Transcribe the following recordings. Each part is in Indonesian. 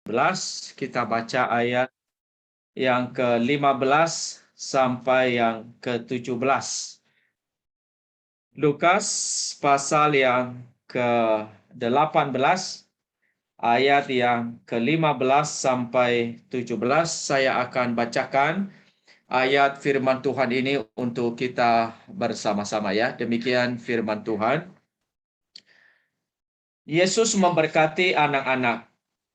Kita baca ayat yang ke-15 sampai yang ke-17. Lukas pasal yang ke-18 ayat yang ke-15 sampai 17. Saya akan bacakan ayat firman Tuhan ini untuk kita bersama-sama ya. Demikian firman Tuhan. Yesus memberkati anak-anak.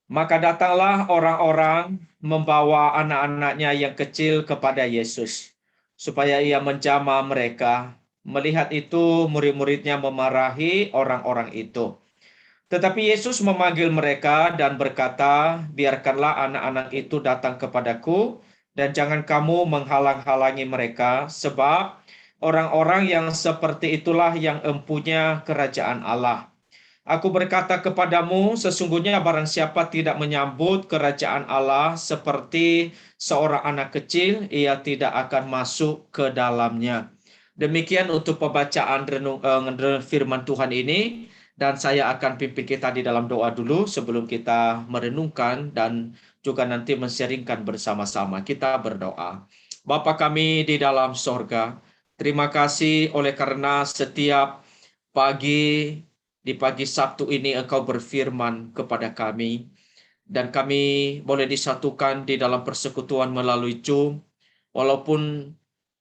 Maka datanglah orang-orang membawa anak-anaknya yang kecil kepada Yesus, supaya ia menjamah mereka. Melihat itu, murid-muridnya memarahi orang-orang itu. Tetapi Yesus memanggil mereka dan berkata, "Biarkanlah anak-anak itu datang kepadaku, dan jangan kamu menghalang-halangi mereka, sebab orang-orang yang seperti itulah yang empunya kerajaan Allah. Aku berkata kepadamu, sesungguhnya barang siapa tidak menyambut kerajaan Allah seperti seorang anak kecil, ia tidak akan masuk ke dalamnya." Demikian untuk pembacaan firman Tuhan ini, dan saya akan pimpin kita di dalam doa dulu sebelum kita merenungkan dan juga nanti men-sharingkan bersama-sama. Kita berdoa. Bapa kami di dalam sorga, terima kasih oleh karena setiap pagi di pagi Sabtu ini Engkau berfirman kepada kami, dan kami boleh disatukan di dalam persekutuan melalui Zoom, walaupun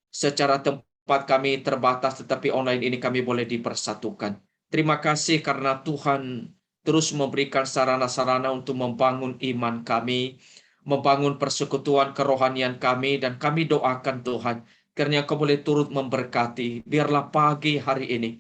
secara tempat kami terbatas, tetapi online ini kami boleh dipersatukan. Terima kasih karena Tuhan terus memberikan sarana-sarana untuk membangun iman kami, membangun persekutuan kerohanian kami, dan kami doakan Tuhan, kiranya Kau boleh turut memberkati. Biarlah pagi hari ini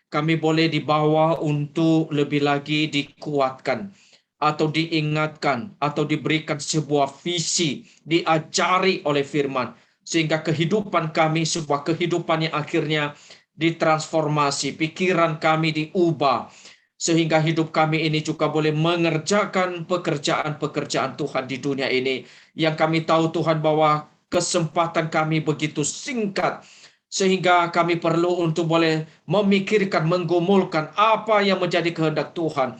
kami boleh dibawa untuk lebih lagi dikuatkan, atau diingatkan, atau diberikan sebuah visi, diajari oleh firman, sehingga kehidupan kami sebuah kehidupan yang akhirnya ditransformasi, pikiran kami diubah, sehingga hidup kami ini juga boleh mengerjakan pekerjaan-pekerjaan Tuhan di dunia ini, yang kami tahu Tuhan bahwa kesempatan kami begitu singkat, sehingga kami perlu untuk boleh memikirkan, menggumulkan apa yang menjadi kehendak Tuhan,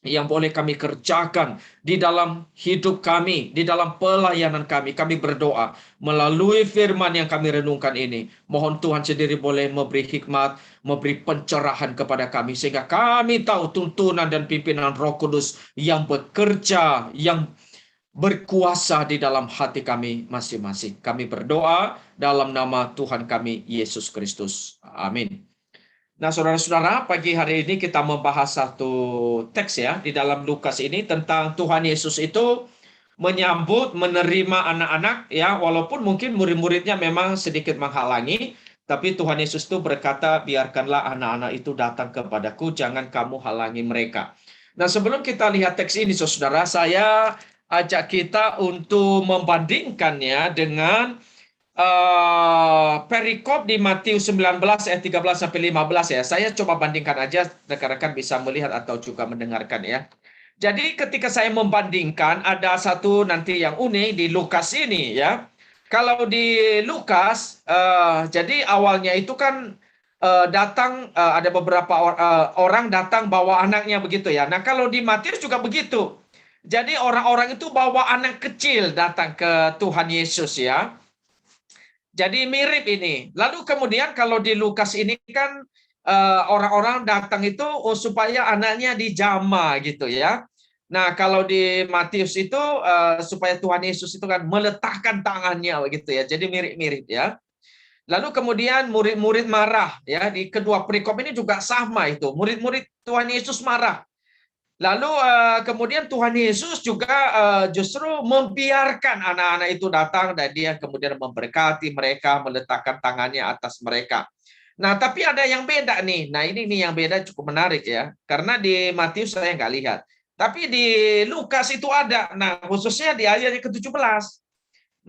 yang boleh kami kerjakan di dalam hidup kami, di dalam pelayanan kami. Kami berdoa melalui firman yang kami renungkan ini. Mohon Tuhan sendiri boleh memberi hikmat, memberi pencerahan kepada kami, sehingga kami tahu tuntunan dan pimpinan Roh Kudus yang bekerja, yang berkuasa di dalam hati kami masing-masing. Kami berdoa dalam nama Tuhan kami, Yesus Kristus. Amin. Nah, saudara-saudara, pagi hari ini kita membahas satu teks ya di dalam Lukas ini tentang Tuhan Yesus itu menyambut, menerima anak-anak ya, walaupun mungkin murid-muridnya memang sedikit menghalangi, tapi Tuhan Yesus itu berkata, "Biarkanlah anak-anak itu datang kepadaku, jangan kamu halangi mereka." Nah, sebelum kita lihat teks ini, saudara, saya ajak kita untuk membandingkannya dengan perikop di Matius 19 ayat 13 sampai 15 ya. Saya coba bandingkan aja, rekan-rekan bisa melihat atau juga mendengarkan ya. Jadi ketika saya membandingkan, ada satu nanti yang unik di Lukas ini ya. Kalau di Lukas, jadi awalnya itu kan datang, ada beberapa orang datang bawa anaknya begitu ya. Nah, kalau di Matius juga begitu. Jadi orang-orang itu bawa anak kecil datang ke Tuhan Yesus ya. Jadi mirip ini. Lalu kemudian kalau di Lukas ini kan orang-orang datang itu supaya anaknya dijamah gitu ya. Nah, kalau di Matius itu supaya Tuhan Yesus itu kan meletakkan tangannya begitu ya. Jadi mirip-mirip ya. Lalu kemudian murid-murid marah ya. Di kedua perikop ini juga sama itu. Murid-murid Tuhan Yesus marah. Lalu kemudian Tuhan Yesus juga justru membiarkan anak-anak itu datang, dan dia kemudian memberkati mereka, meletakkan tangannya atas mereka. Nah, tapi ada yang beda nih. Nah, ini nih yang beda cukup menarik ya. Karena di Matius saya nggak lihat. Tapi di Lukas itu ada. Nah, khususnya di ayat ke-17.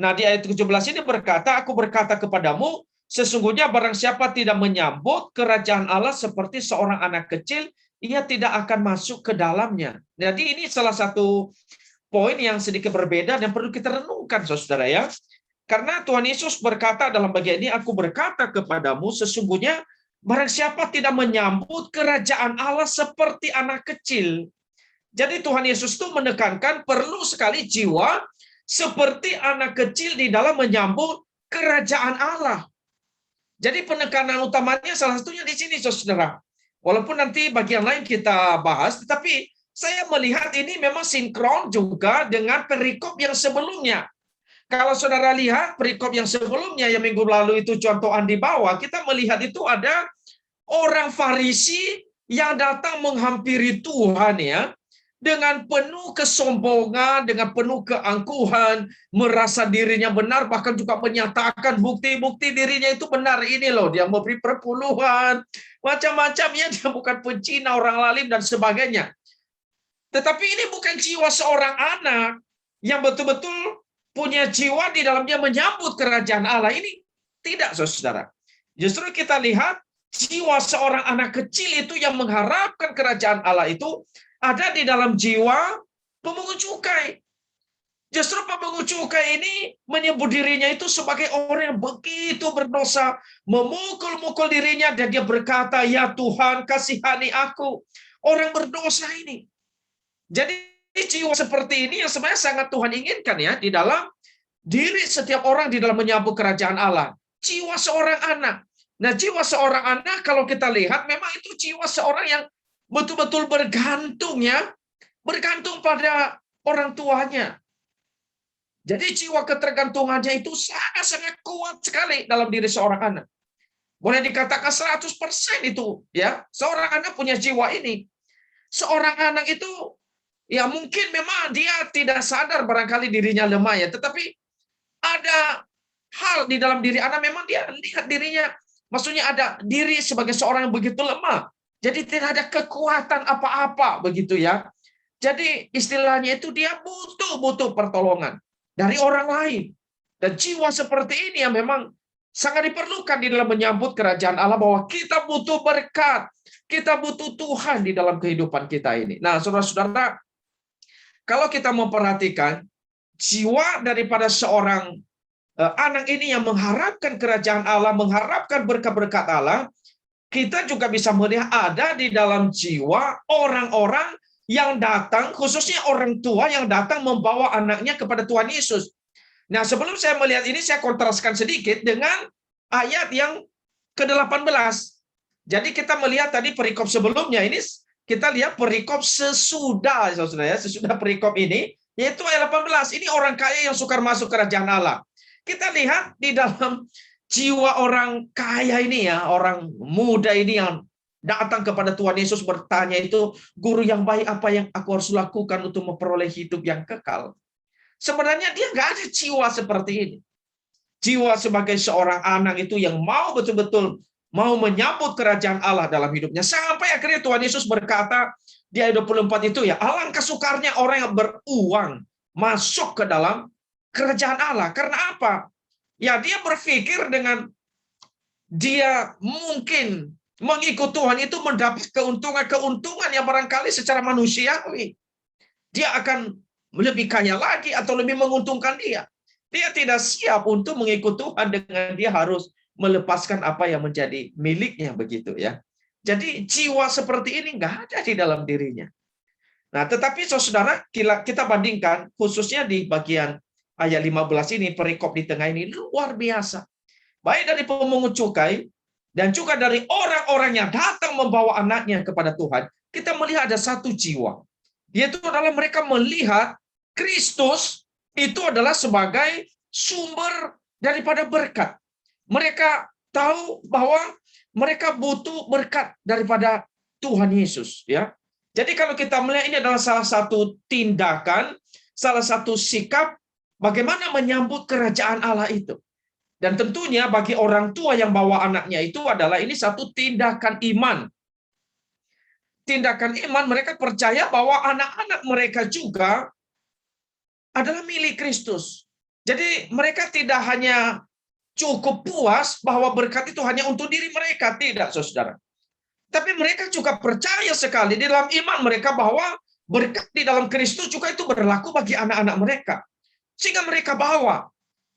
Nah, di ayat 17 ini berkata, "Aku berkata kepadamu, sesungguhnya barang siapa tidak menyambut kerajaan Allah seperti seorang anak kecil, ia tidak akan masuk ke dalamnya." Jadi ini salah satu poin yang sedikit berbeda dan perlu kita renungkan, saudara ya. Karena Tuhan Yesus berkata dalam bagian ini, "Aku berkata kepadamu, sesungguhnya barang siapa tidak menyambut kerajaan Allah seperti anak kecil." Jadi Tuhan Yesus itu menekankan perlu sekali jiwa seperti anak kecil di dalam menyambut kerajaan Allah. Jadi penekanan utamanya salah satunya di sini, saudara. Walaupun nanti bagian lain kita bahas, tetapi saya melihat ini memang sinkron juga dengan perikop yang sebelumnya. Kalau saudara lihat perikop yang sebelumnya yang minggu lalu itu contohan di bawah, kita melihat itu ada orang Farisi yang datang menghampiri Tuhan ya, dengan penuh kesombongan, dengan penuh keangkuhan, merasa dirinya benar, bahkan juga menyatakan bukti-bukti dirinya itu benar. Ini loh, dia memberi perpuluhan, macam-macam ya, dia bukan pencina, orang lalim, dan sebagainya. Tetapi ini bukan jiwa seorang anak yang betul-betul punya jiwa di dalam dia menyambut kerajaan Allah. Ini tidak, saudara. Justru kita lihat jiwa seorang anak kecil itu yang mengharapkan kerajaan Allah itu ada di dalam jiwa pemungut cukai. Justru pemungut cukai ini menyebut dirinya itu sebagai orang yang begitu berdosa, memukul-mukul dirinya, dan dia berkata, "Ya Tuhan, kasihani aku, orang berdosa ini." Jadi jiwa seperti ini yang sebenarnya sangat Tuhan inginkan ya di dalam diri setiap orang di dalam menyambut kerajaan Allah. Jiwa seorang anak. Nah, jiwa seorang anak kalau kita lihat memang itu jiwa seorang yang betul-betul bergantung ya, bergantung pada orang tuanya. Jadi jiwa ketergantungannya itu sangat-sangat kuat sekali dalam diri seorang anak. Boleh dikatakan 100% itu ya, seorang anak punya jiwa ini. Seorang anak itu ya mungkin memang dia tidak sadar barangkali dirinya lemah ya, tetapi ada hal di dalam diri anak memang dia lihat dirinya, maksudnya ada diri sebagai seorang yang begitu lemah. Jadi tidak ada kekuatan apa-apa begitu ya. Jadi istilahnya itu dia butuh pertolongan dari orang lain. Dan jiwa seperti ini yang memang sangat diperlukan di dalam menyambut kerajaan Allah, bahwa kita butuh berkat, kita butuh Tuhan di dalam kehidupan kita ini. Nah, saudara-saudara, kalau kita memperhatikan jiwa daripada seorang anak ini yang mengharapkan kerajaan Allah, mengharapkan berkat-berkat Allah, kita juga bisa melihat ada di dalam jiwa orang-orang yang datang, khususnya orang tua yang datang membawa anaknya kepada Tuhan Yesus. Nah, sebelum saya melihat ini, saya kontraskan sedikit dengan ayat yang ke-18. Jadi kita melihat tadi perikop sebelumnya, ini kita lihat perikop sesudah, saudara ya, sesudah perikop ini, yaitu ayat 18. Ini orang kaya yang sukar masuk kerajaan Allah. Kita lihat di dalam jiwa orang kaya ini ya, orang muda ini yang datang kepada Tuhan Yesus bertanya itu, "Guru yang baik, apa yang aku harus lakukan untuk memperoleh hidup yang kekal?" Sebenarnya dia nggak ada jiwa seperti ini. Jiwa sebagai seorang anak itu yang mau betul-betul mau menyambut kerajaan Allah dalam hidupnya. Sampai akhirnya Tuhan Yesus berkata di ayat 24 itu ya, alangkah sukarnya orang yang beruang masuk ke dalam kerajaan Allah. Karena apa? Ya, dia berpikir dengan dia mungkin mengikut Tuhan itu mendapat keuntungan yang barangkali secara manusiawi dia akan lebih kaya lagi atau lebih menguntungkan dia. Dia tidak siap untuk mengikut Tuhan dengan dia harus melepaskan apa yang menjadi miliknya begitu ya. Jadi jiwa seperti ini nggak ada di dalam dirinya. Nah, tetapi saudara, kita bandingkan khususnya di bagian ayat 15 ini, perikop di tengah ini luar biasa. Baik dari pemungut cukai dan juga dari orang-orang yang datang membawa anaknya kepada Tuhan, kita melihat ada satu jiwa. Yaitu adalah mereka melihat Kristus itu adalah sebagai sumber daripada berkat. Mereka tahu bahwa mereka butuh berkat daripada Tuhan Yesus, ya. Jadi kalau kita melihat ini adalah salah satu tindakan, salah satu sikap bagaimana menyambut kerajaan Allah itu. Dan tentunya bagi orang tua yang bawa anaknya itu adalah ini satu tindakan iman. Tindakan iman, mereka percaya bahwa anak-anak mereka juga adalah milik Kristus. Jadi mereka tidak hanya cukup puas bahwa berkat itu hanya untuk diri mereka, tidak, saudara. Tapi mereka juga percaya sekali di dalam iman mereka bahwa berkat di dalam Kristus juga itu berlaku bagi anak-anak mereka. Sehingga mereka bawa.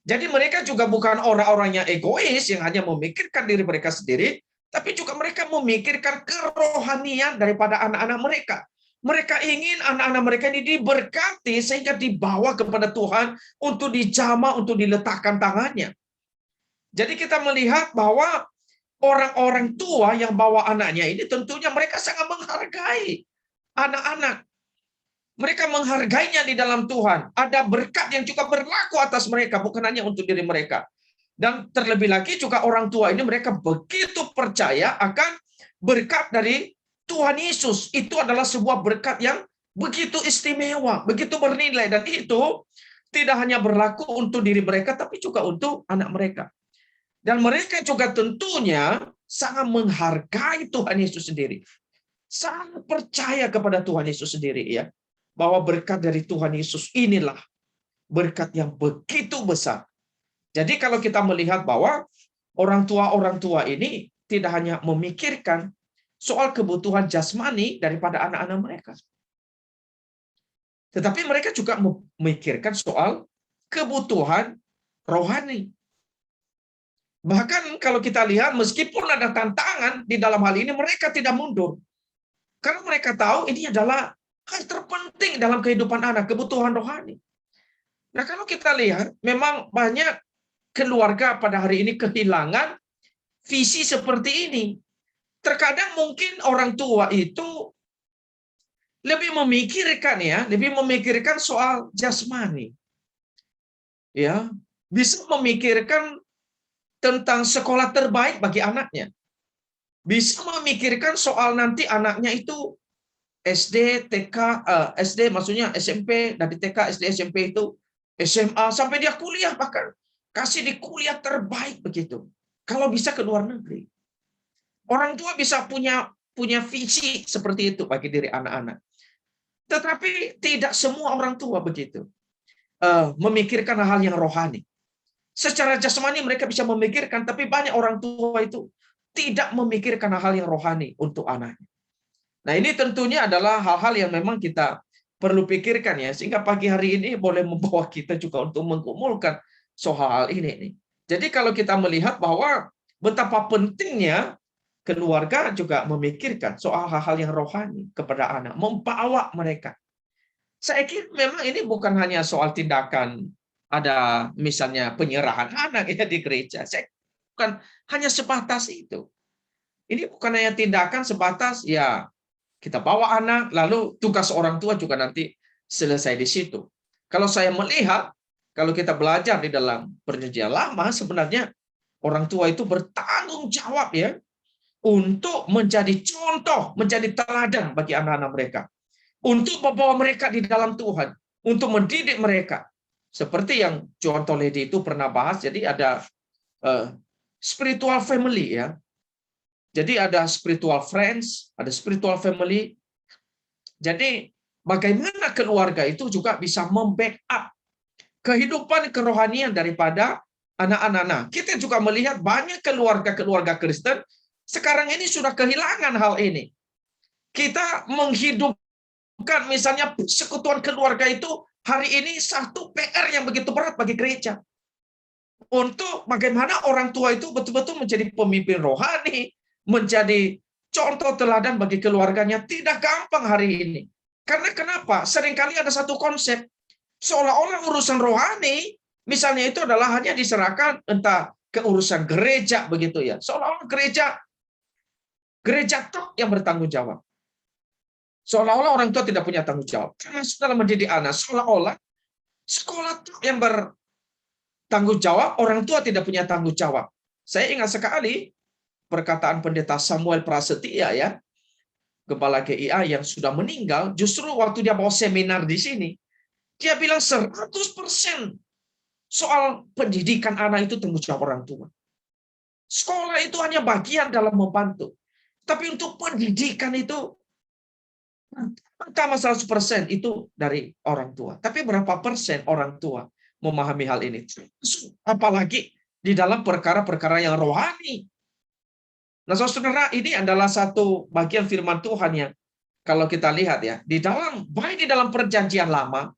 Jadi mereka juga bukan orang-orang yang egois yang hanya memikirkan diri mereka sendiri, tapi juga mereka memikirkan kerohanian daripada anak-anak mereka. Mereka ingin anak-anak mereka ini diberkati sehingga dibawa kepada Tuhan untuk dijamah, untuk diletakkan tangannya. Jadi kita melihat bahwa orang-orang tua yang bawa anaknya ini tentunya mereka sangat menghargai anak-anak. Mereka menghargainya di dalam Tuhan. Ada berkat yang juga berlaku atas mereka, bukan hanya untuk diri mereka. Dan terlebih lagi juga orang tua ini mereka begitu percaya akan berkat dari Tuhan Yesus. Itu adalah sebuah berkat yang begitu istimewa, begitu bernilai. Dan itu tidak hanya berlaku untuk diri mereka, tapi juga untuk anak mereka. Dan mereka juga tentunya sangat menghargai Tuhan Yesus sendiri. Sangat percaya kepada Tuhan Yesus sendiri, ya. Bahwa berkat dari Tuhan Yesus inilah berkat yang begitu besar. Jadi kalau kita melihat bahwa orang tua ini tidak hanya memikirkan soal kebutuhan jasmani daripada anak-anak mereka, tetapi mereka juga memikirkan soal kebutuhan rohani. Bahkan kalau kita lihat, meskipun ada tantangan di dalam hal ini, mereka tidak mundur. Karena mereka tahu ini adalah hal terpenting dalam kehidupan anak, kebutuhan rohani. Nah, kalau kita lihat, memang banyak keluarga pada hari ini kehilangan visi seperti ini. Terkadang mungkin orang tua itu lebih memikirkan soal jasmani. Ya, bisa memikirkan tentang sekolah terbaik bagi anaknya. Bisa memikirkan soal nanti anaknya itu SD, TK, SD maksudnya SMP, dari TK, SD, SMP itu SMA, sampai dia kuliah bahkan. Kasih di kuliah terbaik begitu. Kalau bisa ke luar negeri. Orang tua bisa punya visi seperti itu bagi diri anak-anak. Tetapi tidak semua orang tua begitu. Memikirkan hal yang rohani. Secara jasmani mereka bisa memikirkan, tapi banyak orang tua itu tidak memikirkan hal yang rohani untuk anaknya. Nah, ini tentunya adalah hal-hal yang memang kita perlu pikirkan, ya, sehingga pagi hari ini boleh membawa kita juga untuk mengumpulkan soal hal ini. Jadi kalau kita melihat bahwa betapa pentingnya keluarga juga memikirkan soal hal-hal yang rohani kepada anak, membawa mereka. Saya kira memang ini bukan hanya soal tindakan ada misalnya penyerahan anak ya di gereja. Saya bukan hanya sebatas itu. Ini bukan hanya tindakan sebatas ya kita bawa anak, lalu tugas orang tua juga nanti selesai di situ. Kalau saya melihat, kalau kita belajar di dalam perjanjian lama, sebenarnya orang tua itu bertanggung jawab, ya, untuk menjadi contoh, menjadi teladan bagi anak-anak mereka. Untuk membawa mereka di dalam Tuhan, untuk mendidik mereka. Seperti yang John Toledi itu pernah bahas, jadi ada spiritual family, ya. Jadi ada spiritual friends, ada spiritual family. Jadi bagaimana keluarga itu juga bisa membackup kehidupan kerohanian daripada anak-anak. Kita juga melihat banyak keluarga-keluarga Kristen sekarang ini sudah kehilangan hal ini. Kita menghidupkan misalnya persekutuan keluarga itu hari ini satu PR yang begitu berat bagi gereja. Untuk bagaimana orang tua itu betul-betul menjadi pemimpin rohani, menjadi contoh teladan bagi keluarganya, tidak gampang hari ini. Karena kenapa? Seringkali ada satu konsep, seolah-olah urusan rohani, misalnya itu adalah hanya diserahkan entah ke urusan gereja begitu, ya. Seolah-olah gereja tok yang bertanggung jawab. Seolah-olah orang tua tidak punya tanggung jawab. Karena setelah mendidik anak, seolah-olah sekolah tok yang bertanggung jawab, orang tua tidak punya tanggung jawab. Saya ingat sekali perkataan pendeta Samuel Prasetya, ya, kepala GIA yang sudah meninggal, justru waktu dia bawa seminar di sini, dia bilang 100% soal pendidikan anak itu tanggung jawab orang tua. Sekolah itu hanya bagian dalam membantu. Tapi untuk pendidikan itu pertama 100% itu dari orang tua. Tapi berapa persen orang tua memahami hal ini? Apalagi di dalam perkara-perkara yang rohani. Nah, saudara, ini adalah satu bagian firman Tuhan yang kalau kita lihat, ya, baik di dalam perjanjian lama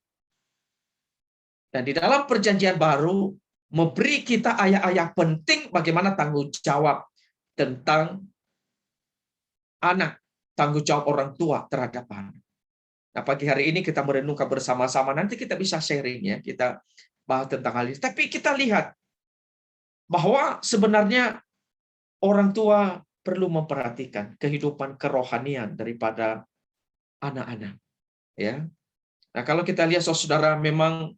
dan di dalam perjanjian baru memberi kita ayat-ayat penting bagaimana tanggung jawab tentang anak, tanggung jawab orang tua terhadap anak. Nah, pagi hari ini kita merenungkan bersama-sama. Nanti kita bisa sharing ya, kita bahas tentang hal ini. Tapi kita lihat bahwa sebenarnya orang tua perlu memperhatikan kehidupan kerohanian daripada anak-anak. Ya. Nah, kalau kita lihat saudara, memang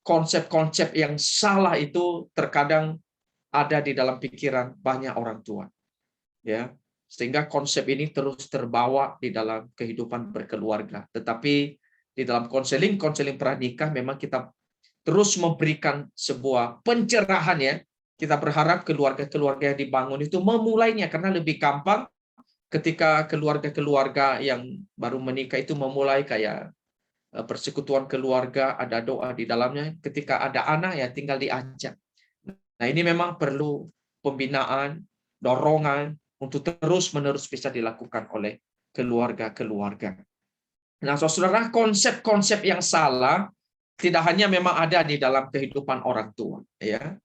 konsep-konsep yang salah itu terkadang ada di dalam pikiran banyak orang tua. Ya. Sehingga konsep ini terus terbawa di dalam kehidupan berkeluarga. Tetapi di dalam konseling pranikah memang kita terus memberikan sebuah pencerahan ya. Kita berharap keluarga-keluarga yang dibangun itu memulainya, karena lebih gampang ketika keluarga-keluarga yang baru menikah itu memulai kayak persekutuan keluarga, ada doa di dalamnya. Ketika ada anak ya tinggal diajak. Nah, ini memang perlu pembinaan, dorongan untuk terus-menerus bisa dilakukan oleh keluarga-keluarga. Nah, saudara, konsep-konsep yang salah tidak hanya memang ada di dalam kehidupan orang tua, ya,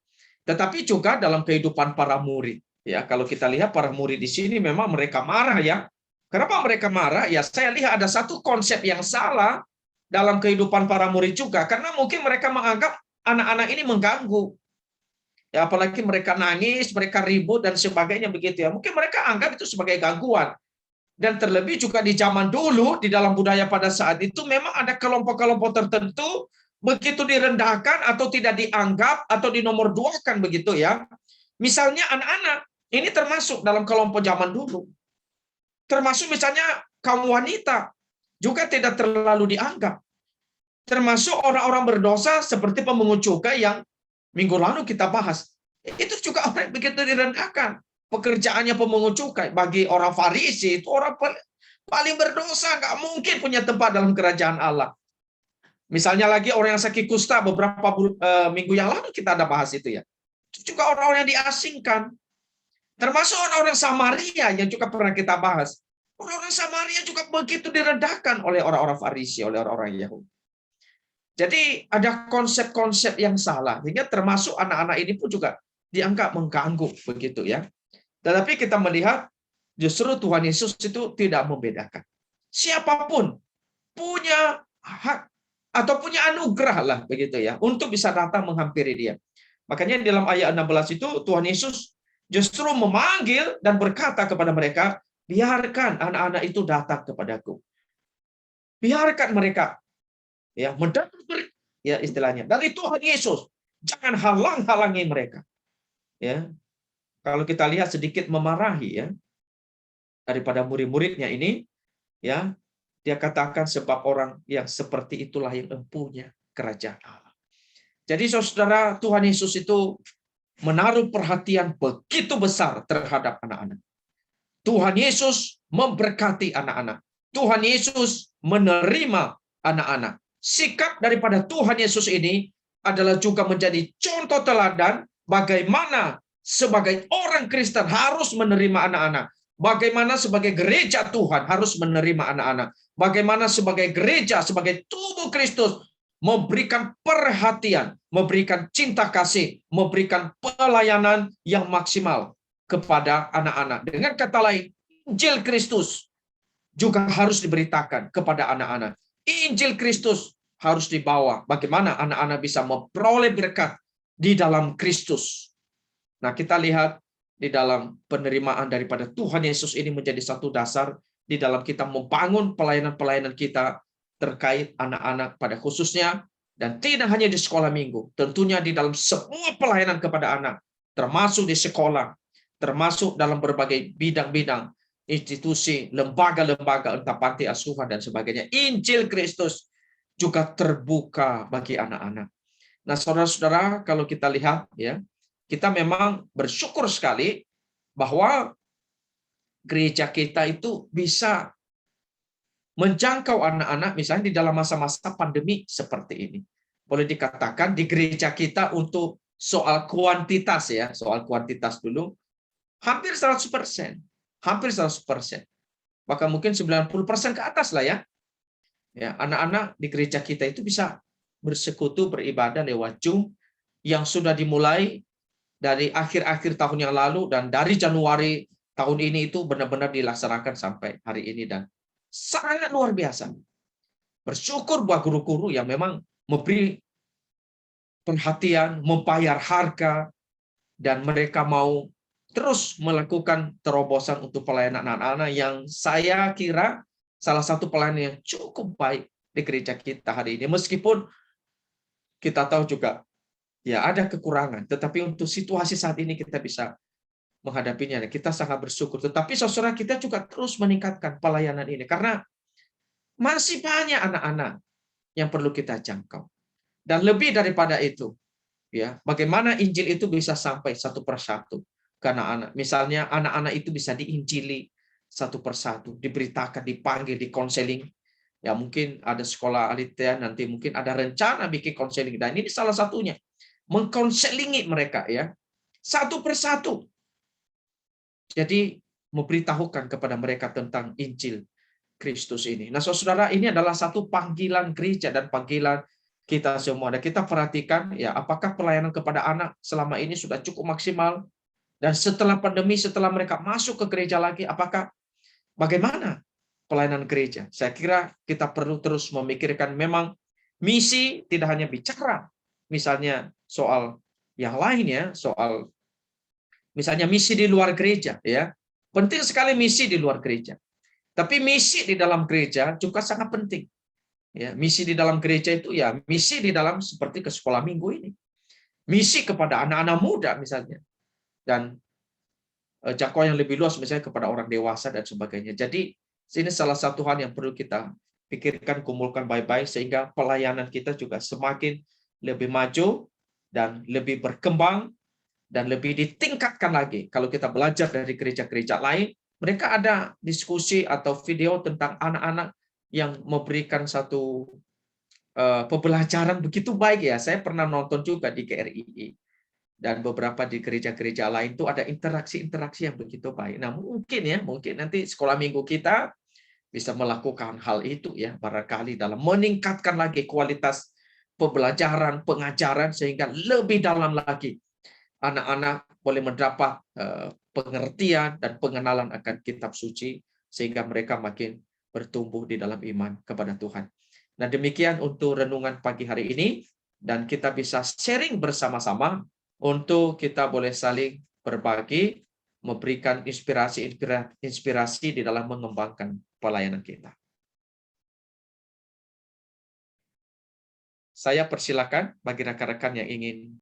tetapi juga dalam kehidupan para murid. Ya, kalau kita lihat para murid di sini memang mereka marah ya. Kenapa mereka marah? Ya, saya lihat ada satu konsep yang salah dalam kehidupan para murid juga, karena mungkin mereka menganggap anak-anak ini mengganggu. Ya, apalagi mereka nangis, mereka ribut dan sebagainya begitu ya. Mungkin mereka anggap itu sebagai gangguan. Dan terlebih juga di zaman dulu, di dalam budaya pada saat itu, memang ada kelompok-kelompok tertentu begitu direndahkan atau tidak dianggap atau dinomorduakan begitu ya. Misalnya anak-anak, ini termasuk dalam kelompok zaman dulu. Termasuk misalnya kaum wanita, juga tidak terlalu dianggap. Termasuk orang-orang berdosa seperti pemungut cukai yang minggu lalu kita bahas. Itu juga orang begitu direndahkan. Pekerjaannya pemungut cukai. Bagi orang Farisi, itu orang paling berdosa. Nggak mungkin punya tempat dalam kerajaan Allah. Misalnya lagi orang yang sakit kusta, beberapa minggu yang lalu kita ada bahas itu ya. Itu juga orang-orang yang diasingkan. Termasuk orang-orang Samaria yang juga pernah kita bahas. Orang-orang Samaria juga begitu direndahkan oleh orang-orang Farisi, oleh orang-orang Yahudi. Jadi ada konsep-konsep yang salah, sehingga termasuk anak-anak ini pun juga dianggap mengganggu begitu ya. Tetapi kita melihat justru Tuhan Yesus itu tidak membedakan. Siapapun punya hak atau punya anugerah lah begitu ya untuk bisa datang menghampiri dia. Makanya dalam ayat 16 itu Tuhan Yesus justru memanggil dan berkata kepada mereka, biarkan anak-anak itu datang kepadaku. Biarkan mereka ya mendapat ya istilahnya dari Tuhan Yesus, jangan halang-halangi mereka ya. Kalau kita lihat sedikit memarahi ya daripada murid-muridnya ini ya, dia katakan sebab orang yang seperti itulah yang empunya kerajaan Allah. Jadi saudara, Tuhan Yesus itu menaruh perhatian begitu besar terhadap anak-anak. Tuhan Yesus memberkati anak-anak. Tuhan Yesus menerima anak-anak. Sikap daripada Tuhan Yesus ini adalah juga menjadi contoh teladan bagaimana sebagai orang Kristen harus menerima anak-anak. Bagaimana sebagai gereja Tuhan harus menerima anak-anak. Bagaimana sebagai gereja, sebagai tubuh Kristus memberikan perhatian, memberikan cinta kasih, memberikan pelayanan yang maksimal kepada anak-anak. Dengan kata lain, Injil Kristus juga harus diberitakan kepada anak-anak. Injil Kristus harus dibawa. Bagaimana anak-anak bisa memperoleh berkat di dalam Kristus. Nah, kita lihat di dalam penerimaan daripada Tuhan Yesus ini menjadi satu dasar di dalam kita membangun pelayanan-pelayanan kita terkait anak-anak pada khususnya, dan tidak hanya di sekolah minggu, tentunya di dalam semua pelayanan kepada anak, termasuk di sekolah, termasuk dalam berbagai bidang-bidang, institusi, lembaga-lembaga, entah panti asuhan dan sebagainya. Injil Kristus juga terbuka bagi anak-anak. Nah, saudara-saudara, kalau kita lihat ya, kita memang bersyukur sekali bahwa gereja kita itu bisa menjangkau anak-anak misalnya di dalam masa-masa pandemi seperti ini. Boleh dikatakan di gereja kita untuk soal kuantitas ya, soal kuantitas dulu hampir 100%. Hampir 100%. Bahkan mungkin 90% ke atas lah ya. Ya, anak-anak di gereja kita itu bisa bersekutu beribadah lewat Zoom yang sudah dimulai dari akhir-akhir tahun yang lalu, dan dari Januari tahun ini itu benar-benar dilaksanakan sampai hari ini, dan sangat luar biasa. Bersyukur buat guru-guru yang memang memberi perhatian, membayar harga, dan mereka mau terus melakukan terobosan untuk pelayanan anak-anak yang saya kira salah satu pelayanan yang cukup baik di gereja kita hari ini. Meskipun kita tahu juga ya ada kekurangan, tetapi untuk situasi saat ini kita bisa menghadapinya. Kita sangat bersyukur. Tetapi saudara kita juga terus meningkatkan pelayanan ini karena masih banyak anak-anak yang perlu kita jangkau. Dan lebih daripada itu, ya, bagaimana Injil itu bisa sampai satu persatu ke anak-anak. Misalnya anak-anak itu bisa diinjili satu persatu, diberitakan, dipanggil, dikonseling. Ya mungkin ada sekolah alitian, nanti mungkin ada rencana bikin konseling. Dan ini salah satunya, mengkonselingi mereka ya satu persatu. Jadi memberitahukan kepada mereka tentang Injil Kristus ini. Nah, saudara, ini adalah satu panggilan gereja dan panggilan kita semua. Dan kita perhatikan ya, apakah pelayanan kepada anak selama ini sudah cukup maksimal? Dan setelah pandemi, setelah mereka masuk ke gereja lagi, apakah bagaimana pelayanan gereja? Saya kira kita perlu terus memikirkan memang misi tidak hanya bicara misalnya soal yang lainnya, soal misalnya misi di luar gereja ya. Penting sekali misi di luar gereja. Tapi misi di dalam gereja juga sangat penting. Ya, misi di dalam gereja itu ya misi di dalam seperti ke sekolah minggu ini. Misi kepada anak-anak muda misalnya. Dan jangkauan yang lebih luas misalnya kepada orang dewasa dan sebagainya. Jadi ini salah satu hal yang perlu kita pikirkan, kumpulkan baik-baik sehingga pelayanan kita juga semakin lebih maju dan lebih berkembang dan lebih ditingkatkan lagi. Kalau kita belajar dari gereja-gereja lain, mereka ada diskusi atau video tentang anak-anak yang memberikan satu pembelajaran begitu baik ya. Saya pernah nonton juga di GRII dan beberapa di gereja-gereja lain itu ada interaksi-interaksi yang begitu baik. Nah mungkin nanti sekolah minggu kita bisa melakukan hal itu ya, barangkali dalam meningkatkan lagi kualitas pembelajaran, pengajaran sehingga lebih dalam lagi anak-anak boleh mendapat pengertian dan pengenalan akan kitab suci sehingga mereka makin bertumbuh di dalam iman kepada Tuhan. Nah, demikian untuk renungan pagi hari ini dan kita bisa sharing bersama-sama untuk kita boleh saling berbagi, memberikan inspirasi di dalam mengembangkan pelayanan kita. Saya persilakan bagi rekan-rekan yang ingin